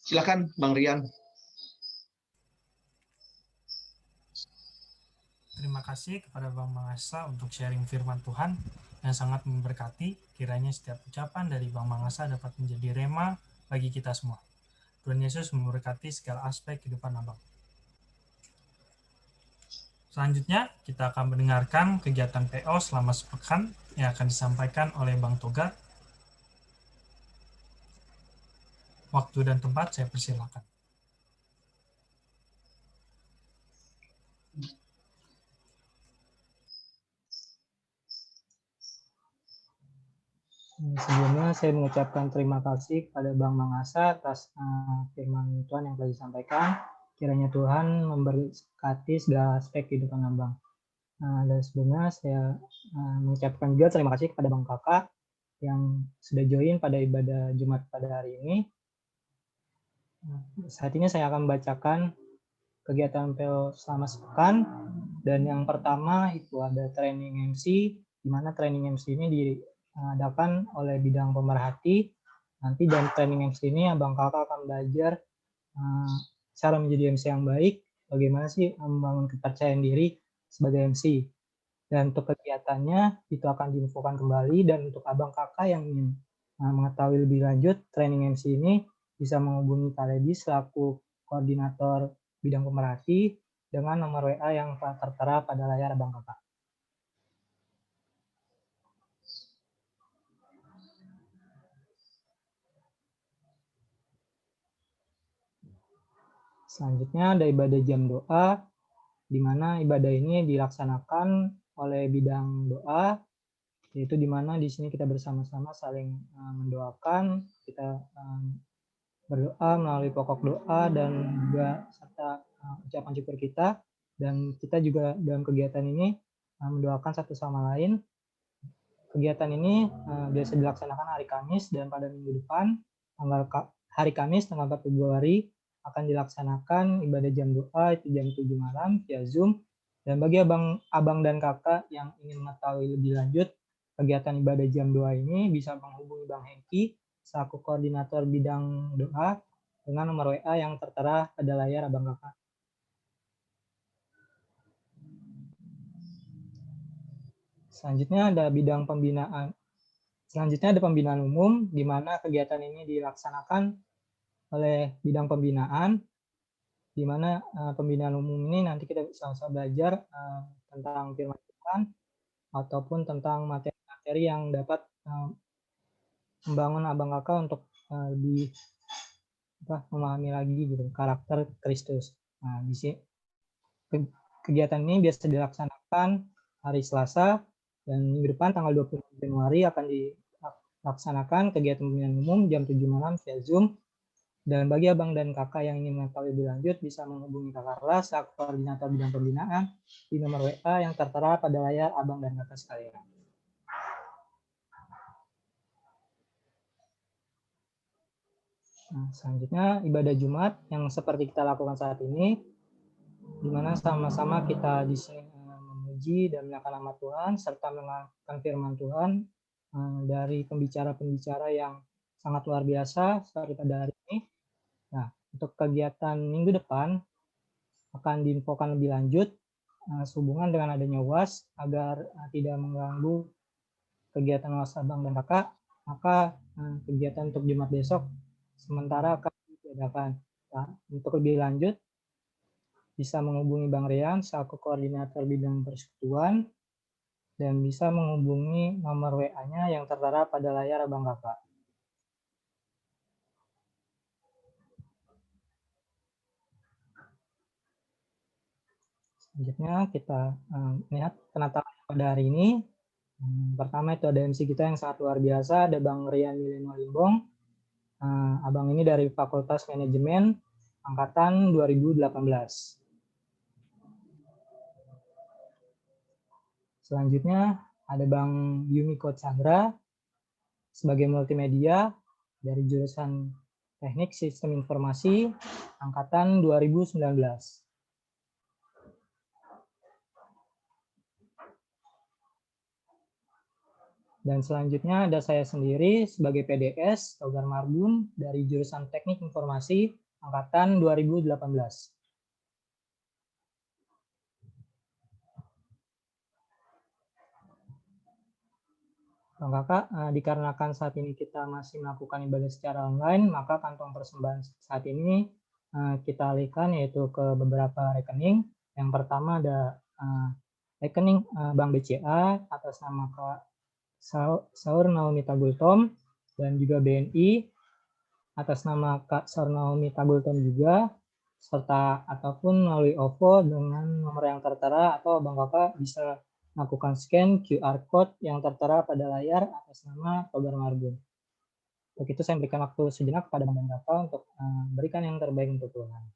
Silakan Bang Rian. Terima kasih kepada Bang Mangasa untuk sharing firman Tuhan yang sangat memberkati. Kiranya setiap ucapan dari Bang Mangasa dapat menjadi rema bagi kita semua. Tuhan Yesus memberkati segala aspek kehidupan Abang. Selanjutnya, kita akan mendengarkan kegiatan PO selama sepekan yang akan disampaikan oleh Bang Togar. Waktu dan tempat saya persilakan. Sebelumnya saya mengucapkan terima kasih kepada Bang Mangasa atas firman Tuhan yang telah disampaikan. Kiranya Tuhan memberkati segala aspek kehidupan Abang. Dan sebelumnya saya mengucapkan juga terima kasih kepada Bang Kakak yang sudah join pada ibadah Jumat pada hari ini. Saat ini saya akan membacakan kegiatan PO selama sepekan. Dan yang pertama itu ada training MC, di mana training MC ini diadakan oleh bidang pemerhati. Nanti dari training MC ini Abang Kakak akan belajar cara menjadi MC yang baik, bagaimana sih membangun kepercayaan diri sebagai MC. Dan untuk kegiatannya itu akan diinfokan kembali, dan untuk Abang Kakak yang ingin mengetahui lebih lanjut training MC ini bisa menghubungi Kak Ledi selaku koordinator bidang pemerhati dengan nomor WA yang telah tertera pada layar Abang Kakak. Selanjutnya ada ibadah jam doa, di mana ibadah ini dilaksanakan oleh bidang doa, yaitu di mana di sini kita bersama-sama saling mendoakan, kita berdoa melalui pokok doa dan juga serta ucapan syukur kita, dan kita juga dalam kegiatan ini mendoakan satu sama lain. Kegiatan ini biasa dilaksanakan hari Kamis, dan pada minggu depan hari Kamis tanggal 4 Februari akan dilaksanakan ibadah jam doa itu jam 7 malam via Zoom. Dan bagi abang dan kakak yang ingin mengetahui lebih lanjut kegiatan ibadah jam doa ini bisa menghubungi Bang Hengki selaku koordinator bidang doa dengan nomor WA yang tertera pada layar abang kakak. Selanjutnya ada bidang pembinaan. Selanjutnya ada pembinaan umum, di mana kegiatan ini dilaksanakan oleh bidang pembinaan, di mana pembinaan umum ini nanti kita bisa belajar tentang firman Tuhan ataupun tentang materi-materi yang dapat membangun abang kakak untuk lebih memahami lagi gitu karakter Kristus. Nah, di sini kegiatan ini biasa dilaksanakan hari Selasa, dan minggu depan tanggal 20 Januari akan dilaksanakan kegiatan pembinaan umum jam 7 malam via Zoom. Dan bagi abang dan kakak yang ingin mengetahui lebih lanjut bisa menghubungi Kak Carla selaku koordinator bidang pembinaan di nomor WA yang tertera pada layar abang dan kakak sekalian. Nah, selanjutnya ibadah Jumat yang seperti kita lakukan saat ini, di mana sama-sama kita di sini memuji dan menyalakan nama Tuhan serta mendengarkan firman Tuhan dari pembicara-pembicara yang sangat luar biasa seperti pada hari ini. Nah, untuk kegiatan minggu depan akan diinfokan lebih lanjut sehubungan dengan adanya UAS agar tidak mengganggu kegiatan UAS Abang dan Kakak, maka kegiatan untuk Jumat besok sementara akan ditiadakan. Nah, untuk lebih lanjut, bisa menghubungi Bang Rian selaku koordinator bidang persekutuan dan bisa menghubungi nomor WA-nya yang tertera pada layar Abang Kakak. Selanjutnya kita lihat penatapan pada hari ini. Pertama itu ada MC kita yang sangat luar biasa, ada Bang Rian Mileno Limbong. Abang ini dari Fakultas Manajemen angkatan 2018. Selanjutnya ada Bang Yumiko Chandra sebagai multimedia dari jurusan Teknik Sistem Informasi angkatan 2019. Dan selanjutnya ada saya sendiri sebagai PDS, Togar Marbun, dari jurusan Teknik Informasi angkatan 2018. Bang Kakak, dikarenakan saat ini kita masih melakukan ibadah secara online, maka kantong persembahan saat ini kita alihkan yaitu ke beberapa rekening. Yang pertama ada rekening Bank BCA atas nama Kak Saur Naomi Tagultom, dan juga BNI atas nama Kak Saur Naomi Tagultom juga, serta ataupun melalui OVO dengan nomor yang tertera, atau Bang Kakak bisa lakukan scan QR Code yang tertera pada layar atas nama Togar Marbun. Untuk itu saya berikan waktu sejenak kepada Bang Kakak untuk berikan yang terbaik untuk Tuhan.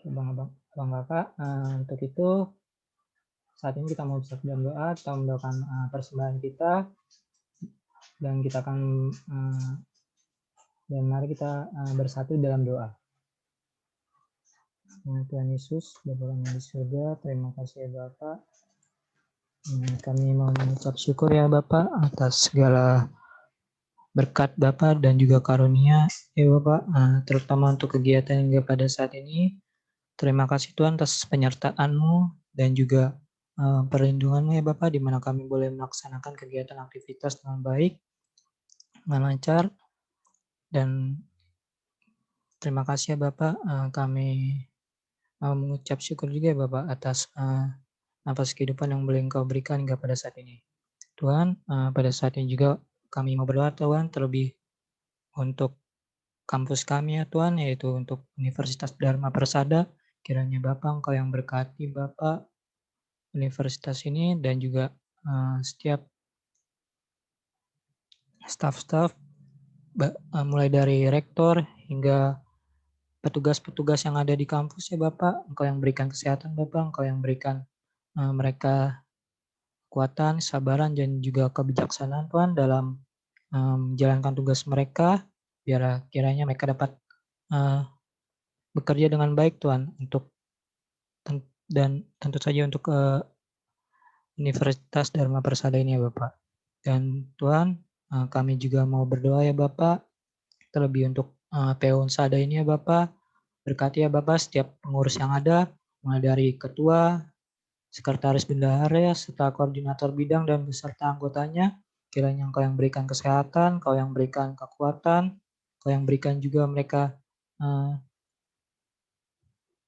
Bang Kakak, untuk itu saat ini kita mau bersatu dalam doa, kita mendoakan persembahan kita, dan kita akan dan mari kita bersatu dalam doa. Tuhan Yesus, Bapa kami di surga, terima kasih ya Bapak. Kami mau mengucap syukur ya Bapak atas segala berkat Bapak dan juga karunia ya Bapak, terutama untuk kegiatan hingga pada saat ini. Terima kasih Tuhan atas penyertaan-Mu dan juga perlindungan-Mu ya Bapak, di mana kami boleh melaksanakan kegiatan aktivitas dengan baik, dengan lancar. Dan terima kasih ya Bapak, kami mau mengucap syukur juga ya Bapak atas nafas kehidupan yang boleh Engkau berikan hingga pada saat ini. Tuhan, pada saat ini juga kami mau berdoa Tuhan, terlebih untuk kampus kami ya Tuhan, yaitu untuk Universitas Dharma Persada. Kiranya Bapak Engkau yang berkati Bapak universitas ini dan juga setiap staf-staf, mulai dari rektor hingga petugas-petugas yang ada di kampus ya Bapak. Engkau yang berikan kesehatan Bapak, Engkau yang berikan mereka kekuatan, kesabaran, dan juga kebijaksanaan Tuhan dalam menjalankan tugas mereka, biar kiranya mereka dapat bekerja dengan baik Tuhan, dan tentu saja untuk Universitas Dharma Persada ini ya Bapak. Dan Tuhan, kami juga mau berdoa ya Bapak, terlebih untuk PO Unsada ini ya Bapak. Berkati ya Bapak setiap pengurus yang ada, mulai dari ketua, sekretaris bendahara, serta koordinator bidang dan beserta anggotanya. Kiranya Engkau yang berikan kesehatan, Engkau yang berikan kekuatan, Engkau yang berikan juga mereka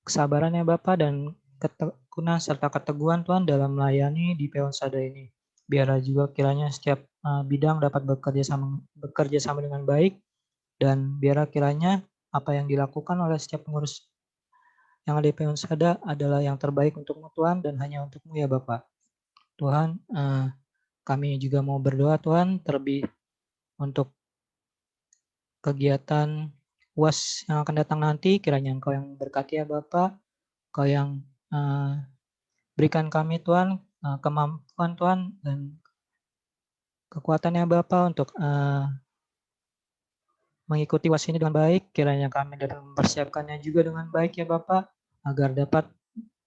kesabaran ya Bapak, dan ketekunan serta keteguhan Tuhan dalam melayani di PO Unsada ini. Biar juga kiranya setiap bidang dapat bekerja sama dengan baik, dan biar kiranya apa yang dilakukan oleh setiap pengurus yang ada di PO Unsada adalah yang terbaik untuk-Mu Tuhan, dan hanya untuk-Mu ya Bapak. Tuhan, kami juga mau berdoa Tuhan, terlebih untuk kegiatan UAS yang akan datang nanti. Kiranya Engkau yang berkati ya Bapak, Engkau yang berikan kami Tuhan kemampuan Tuhan dan kekuatannya Bapak untuk mengikuti UAS ini dengan baik, kiranya kami dapat mempersiapkannya juga dengan baik ya Bapak, agar dapat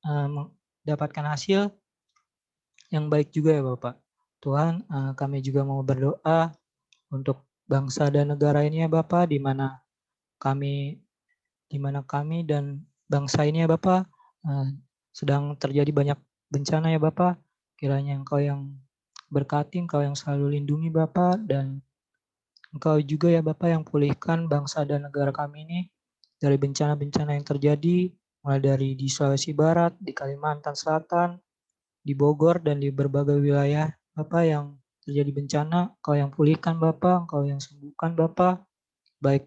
mendapatkan hasil yang baik juga ya Bapak. Tuhan, kami juga mau berdoa untuk bangsa dan negara ini ya Bapak, di mana kami dan bangsa ini ya Bapak sedang terjadi banyak bencana ya Bapak. Kiranya Engkau yang berkati, Engkau yang selalu lindungi Bapak, dan Engkau juga ya Bapak yang pulihkan bangsa dan negara kami ini dari bencana-bencana yang terjadi, mulai dari di Sulawesi Barat, di Kalimantan Selatan, di Bogor, dan di berbagai wilayah Bapak yang terjadi bencana. Engkau yang pulihkan Bapak, Engkau yang sembuhkan Bapak, baik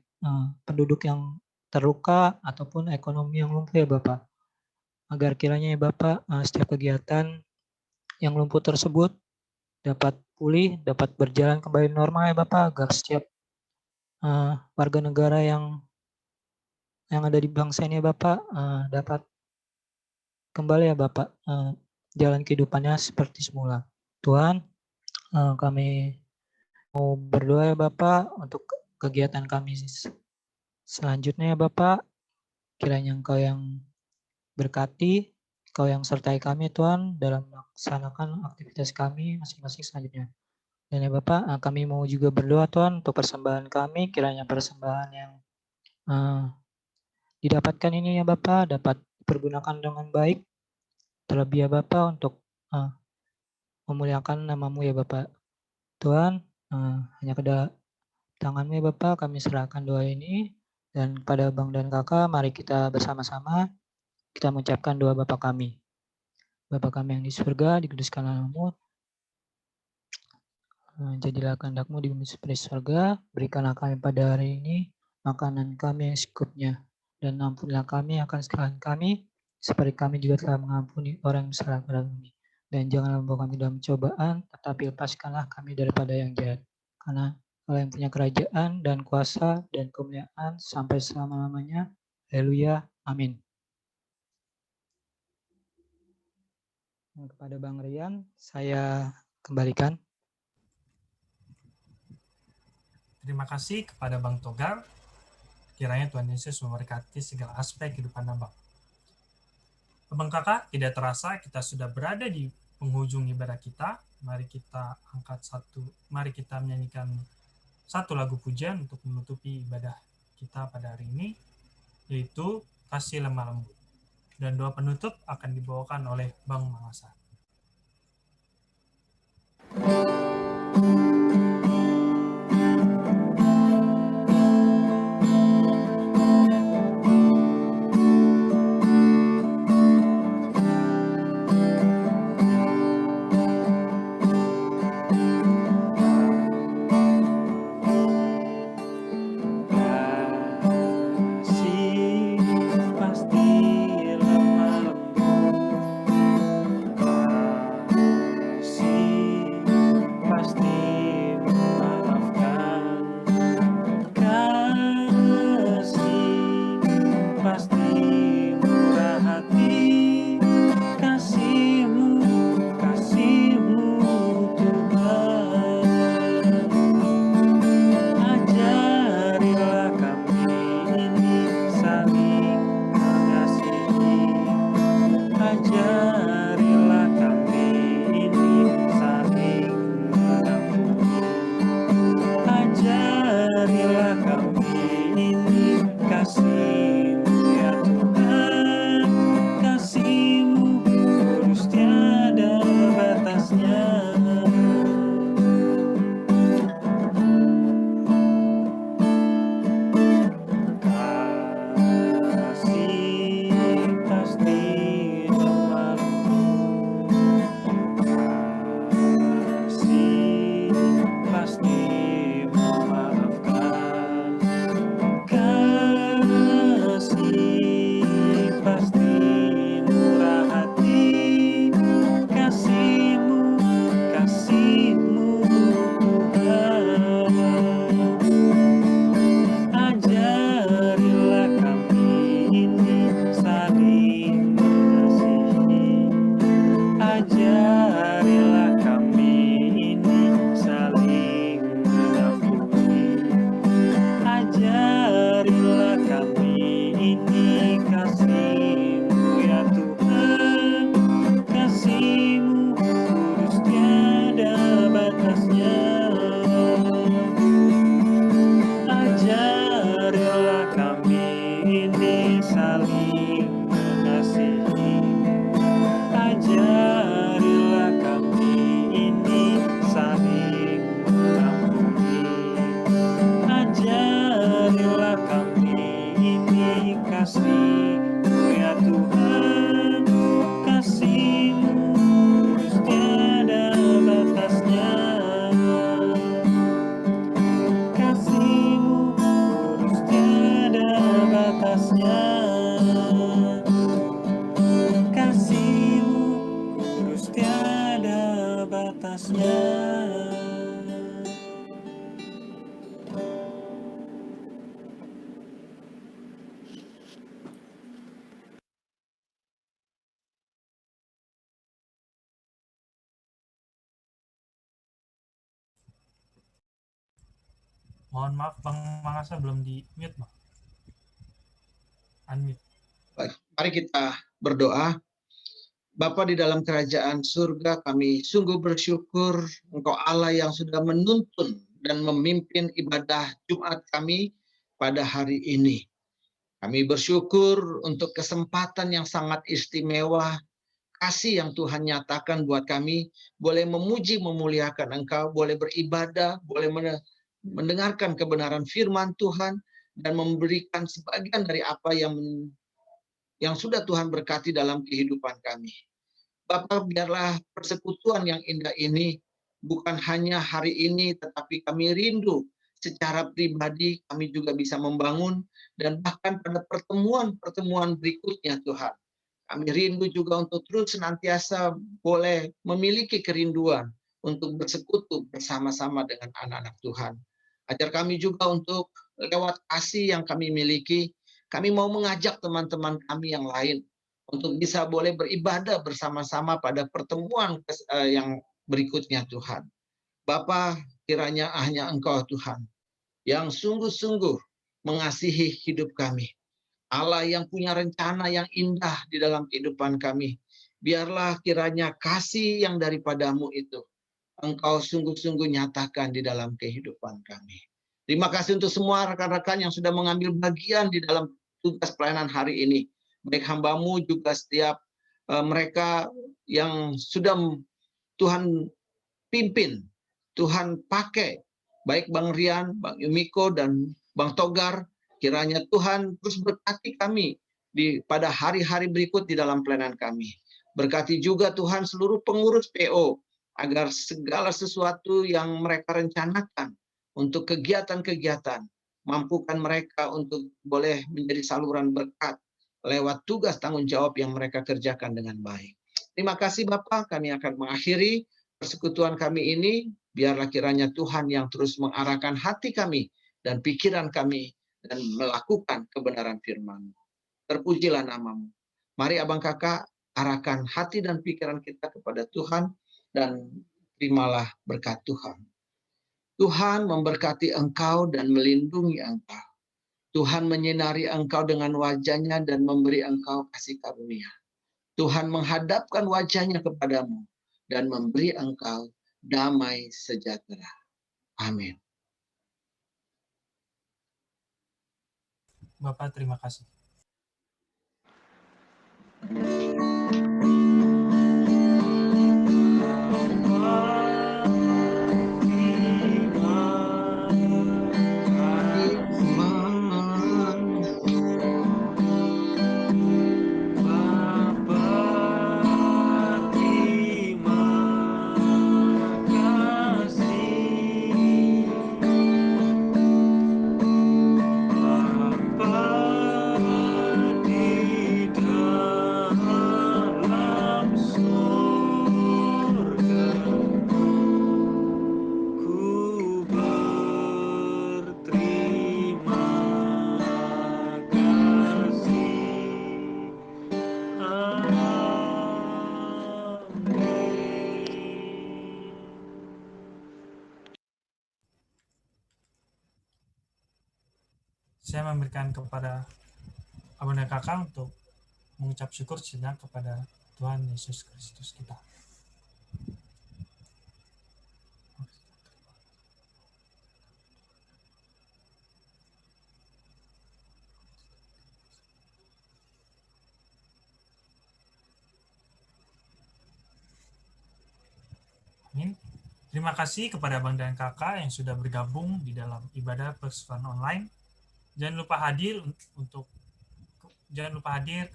penduduk yang terluka ataupun ekonomi yang lumpuh ya Bapak. Agar kiranya ya Bapak setiap kegiatan yang lumpuh tersebut dapat pulih, dapat berjalan kembali normal ya Bapak, agar setiap warga negara yang ada di bangsa ini ya Bapak dapat kembali ya Bapak jalan kehidupannya seperti semula. Tuhan, kami mau berdoa ya Bapak untuk kegiatan kami selanjutnya ya Bapak. Kiranya Engkau yang berkati, Engkau yang sertai kami Tuhan dalam melaksanakan aktivitas kami masing-masing selanjutnya. Dan ya Bapak, kami mau juga berdoa Tuhan untuk persembahan kami, kiranya persembahan yang didapatkan ini ya Bapak dapat dipergunakan dengan baik, terlebih ya Bapak untuk memuliakan nama-Mu ya Bapak. Tuhan, hanya ke tangan-Mu ya Bapak kami serahkan doa ini, dan kepada Bang dan Kakak mari kita bersama-sama kita mengucapkan doa Bapa kami. Bapa kami yang di surga, dikuduskan nama-Mu, jadilah kehendak-Mu di bumi seperti surga. Berikanlah kami pada hari ini makanan kami yang secukupnya, dan ampunilah kami akan kesalahan kami, seperti kami juga telah mengampuni orang yang bersalah kepada kami. Dan janganlah membawa kami dalam cobaan, tetapi lepaskanlah kami daripada yang jahat. Karena Engkau yang punya kerajaan dan kuasa dan kemuliaan sampai selama-lamanya. Haleluya. Amin. Kepada Bang Rian, saya kembalikan. Terima kasih kepada Bang Togar. Kiranya Tuhan Yesus memberkati segala aspek kehidupan Abang. Abang Kakak, tidak terasa kita sudah berada di penghujung ibadah kita. Mari kita menyanyikan satu lagu pujian untuk menutupi ibadah kita pada hari ini, yaitu Kasih Lemah Lembut. Dan doa penutup akan dibawakan oleh Bang Mangasa. Kasih pasti lemah lembut, ini saling mengasihi. Ajarilah kami ini saling mengampuni. Ajarilah kami ini kasih-Mu ya Tuhan. Kasih-Mu terus tiada batasnya. Kasih-Mu terus tiada batasnya. Kasih-Mu terus tiada batasnya. Mohon maaf Bang Mangasa belum di mute Bang. Unmute. Baik, mari kita berdoa. Bapa di dalam kerajaan surga, kami sungguh bersyukur Engkau Allah yang sudah menuntun dan memimpin ibadah Jumat kami pada hari ini. Kami bersyukur untuk kesempatan yang sangat istimewa, kasih yang Tuhan nyatakan buat kami, boleh memuji, memuliakan Engkau, boleh beribadah, boleh mendengarkan kebenaran firman Tuhan, dan memberikan sebagian dari apa yang sudah Tuhan berkati dalam kehidupan kami. Bapak, biarlah persekutuan yang indah ini bukan hanya hari ini, tetapi kami rindu secara pribadi kami juga bisa membangun, dan bahkan pada pertemuan-pertemuan berikutnya Tuhan. Kami rindu juga untuk terus senantiasa boleh memiliki kerinduan untuk bersekutu bersama-sama dengan anak-anak Tuhan. Ajar kami juga untuk lewat kasih yang kami miliki, kami mau mengajak teman-teman kami yang lain untuk bisa boleh beribadah bersama-sama pada pertemuan yang berikutnya Tuhan. Bapa, kiranya hanya Engkau Tuhan yang sungguh-sungguh mengasihi hidup kami. Allah yang punya rencana yang indah di dalam kehidupan kami. Biarlah kiranya kasih yang daripadamu itu Engkau sungguh-sungguh nyatakan di dalam kehidupan kami. Terima kasih untuk semua rekan-rekan yang sudah mengambil bagian di dalam tugas pelayanan hari ini. Baik hamba-Mu juga setiap mereka yang sudah Tuhan pimpin, Tuhan pakai, baik Bang Rian, Bang Yumiko, dan Bang Togar, kiranya Tuhan terus berkati kami pada hari-hari berikut di dalam pelayanan kami. Berkati juga Tuhan seluruh pengurus PO, agar segala sesuatu yang mereka rencanakan untuk kegiatan-kegiatan, mampukan mereka untuk boleh menjadi saluran berkat lewat tugas tanggung jawab yang mereka kerjakan dengan baik. Terima kasih Bapak, kami akan mengakhiri persekutuan kami ini. Biarlah kiranya Tuhan yang terus mengarahkan hati kami dan pikiran kami dan melakukan kebenaran firman. Terpujilah nama-Mu. Mari abang kakak arahkan hati dan pikiran kita kepada Tuhan dan terimalah berkat Tuhan. Tuhan memberkati engkau dan melindungi engkau. Tuhan menyinari engkau dengan wajah-Nya dan memberi engkau kasih karunia. Tuhan menghadapkan wajah-Nya kepadamu dan memberi engkau damai sejahtera. Amin. Bapak terima kasih. Saya memberikan kepada abang dan kakak untuk mengucap syukur sejenak kepada Tuhan Yesus Kristus kita. Terima kasih kepada Bang dan Kakak yang sudah bergabung di dalam ibadah persekutuan online. Jangan lupa hadir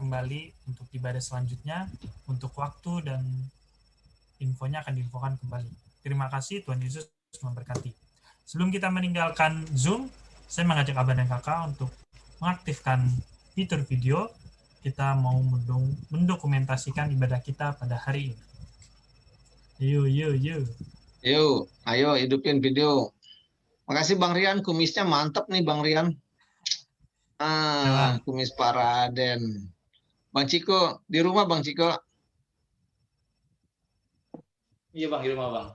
kembali untuk ibadah selanjutnya. Untuk waktu dan infonya akan diinfokan kembali. Terima kasih, Tuhan Yesus memberkati. Sebelum kita meninggalkan Zoom, saya mengajak Abang dan Kakak untuk mengaktifkan fitur video. Kita mau mendokumentasikan ibadah kita pada hari ini. Yuk. Yuk, ayo hidupin video. Makasih Bang Rian, kumisnya mantap nih Bang Rian. Ya, Kumis Pak Raden. Bang Ciko, di rumah Bang Ciko. Iya Bang, di rumah Bang.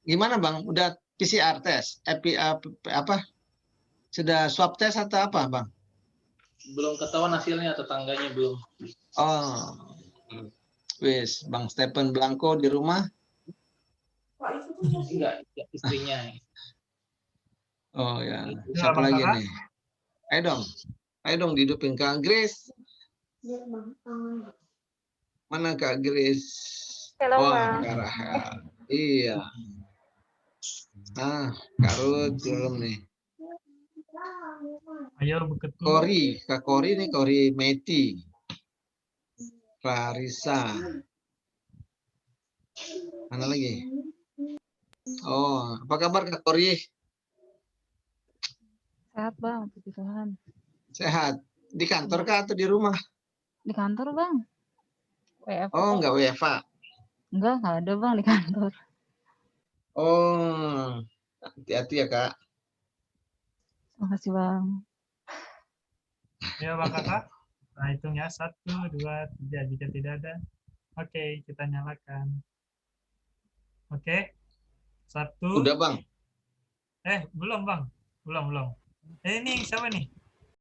Gimana Bang? Udah PCR test? Apa? Sudah swab test atau apa Bang? Belum ketahuan hasilnya, tetangganya belum. Oh, wis Bang Stephen Blanco di rumah. Enggak, istrinya. Oh ya, Ya, siapa Bang lagi Kakak. nih? Ayo dong dihidupin Kak Grace. Mana Kak Grace? Halo, Wah, Bang. Kak Rahel. Iya. Kak Ruth belum nih. Ayo beketu. Kak Kori nih, Kori Meti. Clarissa. Mana lagi? Oh, apa kabar Kak Kori? Sehat, Bang. Puji Tuhan. Sehat. Di kantor kah atau di rumah? Di kantor, Bang. WFH. Oh, enggak WFA. Enggak ada, Bang, di kantor. Oh, hati-hati ya Kak. Makasih, Bang. Ya, Bang Kakak. Nah, hitung ya. 1, 2, 3. Jika tidak ada. Oke, kita nyalakan. Oke. 1. Udah Bang. Belum, Bang. Belum. Ini siapa nih?